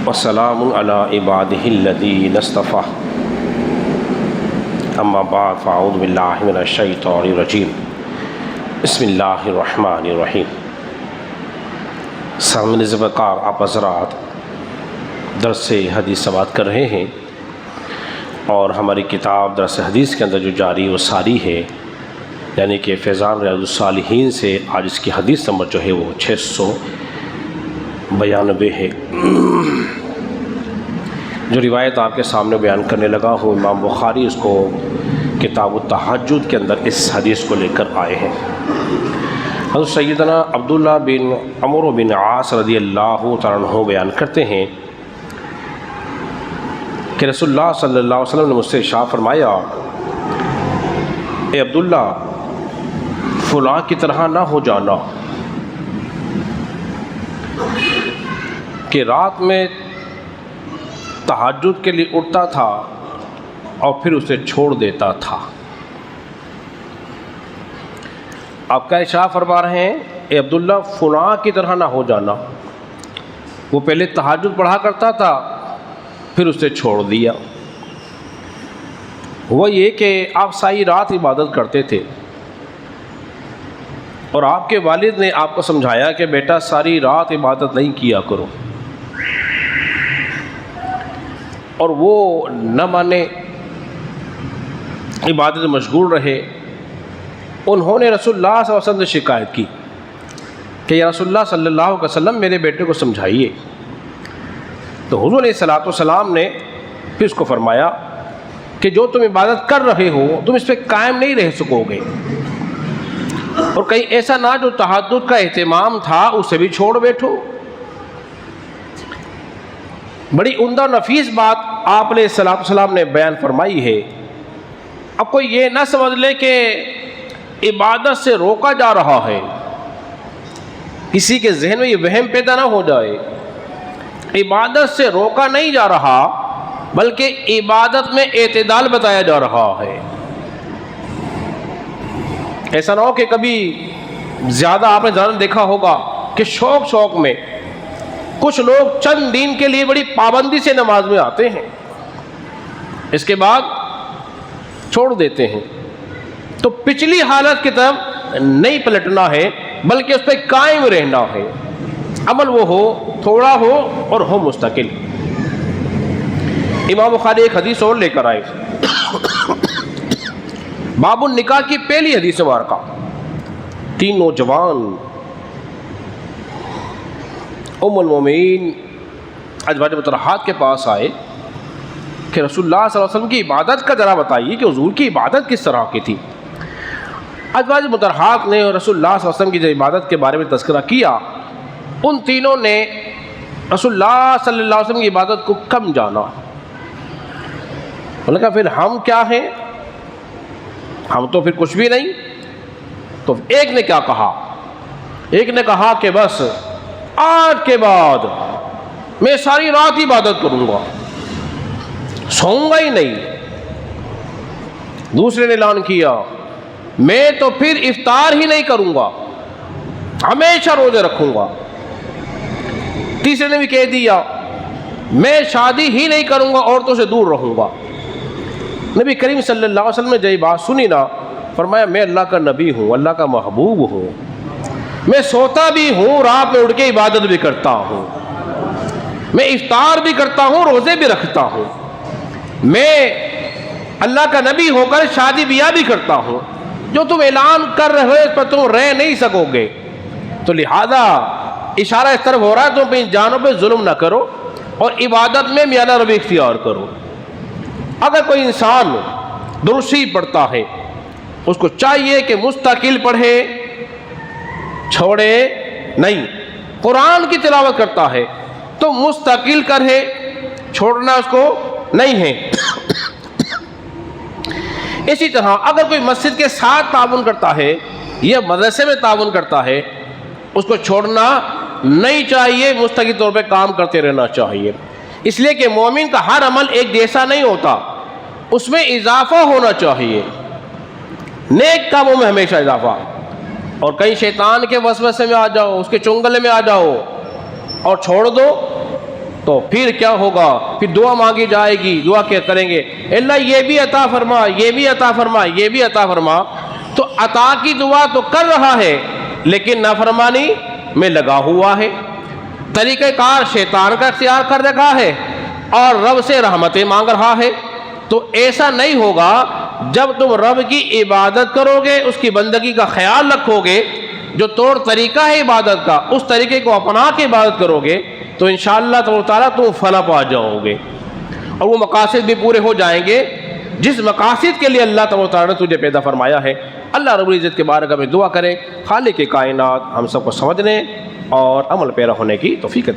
وسلام علی عبادہ الذین اصطفیٰ اما بعد فاعوذ باللہ من الشیطان الرجیم بسم اللہ الرحمن الرحیم۔ سامعین وقار، آپ حضرات درس حدیث سماعت کر رہے ہیں اور ہماری کتاب درس حدیث کے اندر جو جاری و ساری ہے، یعنی کہ فیضان ریاض الصالحین سے آج اس کی حدیث نمبر جو ہے وہ 692 ہے۔ جو روایت آپ کے سامنے بیان کرنے لگا ہوں، امام بخاری اس کو کتاب التہجد کے اندر اس حدیث کو لے کر آئے ہیں۔ حضرت سیدنا عبداللہ بن عمرو بن عاص رضی اللہ تعالیٰ عنہ بیان کرتے ہیں کہ رسول اللہ صلی اللہ علیہ وسلم نے مجھ سے ارشاد فرمایا، اے عبداللہ، فلاں کی طرح نہ ہو جانا کہ رات میں تہجد کے لیے اٹھتا تھا اور پھر اسے چھوڑ دیتا تھا۔ آپ کا ارشاد فرما رہے ہیں، اے عبداللہ، فلاں کی طرح نہ ہو جانا، وہ پہلے تہجد پڑھا کرتا تھا پھر اسے چھوڑ دیا۔ وہ یہ کہ آپ ساری رات عبادت کرتے تھے اور آپ کے والد نے آپ کو سمجھایا کہ بیٹا ساری رات عبادت نہیں کیا کرو، اور وہ نہ مانے، عبادت میں مشغول رہے۔ انہوں نے رسول اللہ صلی اللہ علیہ وسلم سے شکایت کی کہ یا رسول اللہ صلی اللہ علیہ وسلم، میرے بیٹے کو سمجھائیے۔ تو حضور علیہ الصلوۃ والسلام نے پھر اس کو فرمایا کہ جو تم عبادت کر رہے ہو تم اس پہ قائم نہیں رہ سکو گے، اور کہیں ایسا نہ جو تہجد کا اہتمام تھا اسے بھی چھوڑ بیٹھو۔ بڑی عمدہ نفیس بات آپ علیہ الصلوۃ والسلام نے بیان فرمائی ہے۔ اب کوئی یہ نہ سمجھ لے کہ عبادت سے روکا جا رہا ہے، کسی کے ذہن میں یہ وہم پیدا نہ ہو جائے۔ عبادت سے روکا نہیں جا رہا بلکہ عبادت میں اعتدال بتایا جا رہا ہے۔ ایسا نہ ہو کہ کبھی زیادہ آپ نے ظاہر دیکھا ہوگا کہ شوق میں کچھ لوگ چند دن کے لیے بڑی پابندی سے نماز میں آتے ہیں، اس کے بعد چھوڑ دیتے ہیں۔ تو پچھلی حالت کی طرف نہیں پلٹنا ہے بلکہ اس پہ قائم رہنا ہے، عمل وہ ہو، تھوڑا ہو اور ہو مستقل۔ امام بخاری ایک حدیث اور لے کر آئے، باب النکاح کی پہلی حدیث مبارکہ۔ تین نوجوان ام المومنین ازواج مطہرات کے پاس آئے کہ رسول اللہ صلی اللہ علیہ وسلم کی عبادت کا ذرا بتائیے کہ حضور کی عبادت کس طرح کی تھی۔ ازواج مطہرات نے رسول اللہ صلی اللہ علیہ وسلم کی جو عبادت کے بارے میں تذکرہ کیا، ان تینوں نے رسول اللہ صلی اللہ علیہ وسلم کی عبادت کو کم جانا۔ انہوں نے کہا پھر ہم کیا ہیں، ہم تو پھر کچھ بھی نہیں۔ تو ایک نے کیا کہا، ایک نے کہا کہ بس آج کے بعد میں ساری رات عبادت کروں گا، سوؤں گا ہی نہیں۔ دوسرے نے اعلان کیا، میں تو پھر افطار ہی نہیں کروں گا، ہمیشہ روزے رکھوں گا۔ تیسرے نے بھی کہہ دیا، میں شادی ہی نہیں کروں گا، عورتوں سے دور رہوں گا۔ نبی کریم صلی اللہ علیہ وسلم نے جب یہ بات سنی نا، فرمایا میں اللہ کا نبی ہوں، اللہ کا محبوب ہوں، میں سوتا بھی ہوں، رات میں اٹھ کے عبادت بھی کرتا ہوں، میں افطار بھی کرتا ہوں، روزے بھی رکھتا ہوں، میں اللہ کا نبی ہو کر شادی بیاہ بھی کرتا ہوں۔ جو تم اعلان کر رہے ہو اس پر تم رہ نہیں سکو گے، تو لہذا اشارہ اس طرف ہو رہا ہے تم اپنی جانوں پہ ظلم نہ کرو اور عبادت میں میانہ روی اختیار کرو۔ اگر کوئی انسان درستی پڑھتا ہے اس کو چاہیے کہ مستقل پڑھے، چھوڑے نہیں۔ قرآن کی تلاوت کرتا ہے تو مستقل کرے، چھوڑنا اس کو نہیں ہے۔ اسی طرح اگر کوئی مسجد کے ساتھ تعاون کرتا ہے یا مدرسے میں تعاون کرتا ہے، اس کو چھوڑنا نہیں چاہیے، مستقل طور پہ کام کرتے رہنا چاہیے۔ اس لیے کہ مومن کا ہر عمل ایک جیسا نہیں ہوتا، اس میں اضافہ ہونا چاہیے، نیک کاموں میں ہمیشہ اضافہ۔ اور کہیں شیطان کے وسوسے میں آ جاؤ، اس کے چنگل میں آ جاؤ اور چھوڑ دو، تو پھر کیا ہوگا؟ پھر دعا مانگی جائے گی، دعا کیا کریں گے؟ اللہ یہ بھی عطا فرما، یہ بھی عطا فرما، یہ بھی عطا فرما۔ تو عطا کی دعا تو کر رہا ہے لیکن نافرمانی میں لگا ہوا ہے، طریقہ کار شیطان کا اختیار کر رکھا ہے اور رب سے رحمتیں مانگ رہا ہے۔ تو ایسا نہیں ہوگا، جب تم رب کی عبادت کرو گے، اس کی بندگی کا خیال رکھو گے، جو طور طریقہ ہے عبادت کا اس طریقے کو اپنا کے عبادت کرو گے تو انشاءاللہ تعالیٰ تم فلاح پا جاؤ گے، اور وہ مقاصد بھی پورے ہو جائیں گے جس مقاصد کے لیے اللہ تعالیٰ نے تجھے پیدا فرمایا ہے۔ اللہ رب العزت کے بارگاہ میں دعا کریں، خالق کائنات ہم سب کو سمجھنے اور عمل پیرا ہونے کی توفیق عطا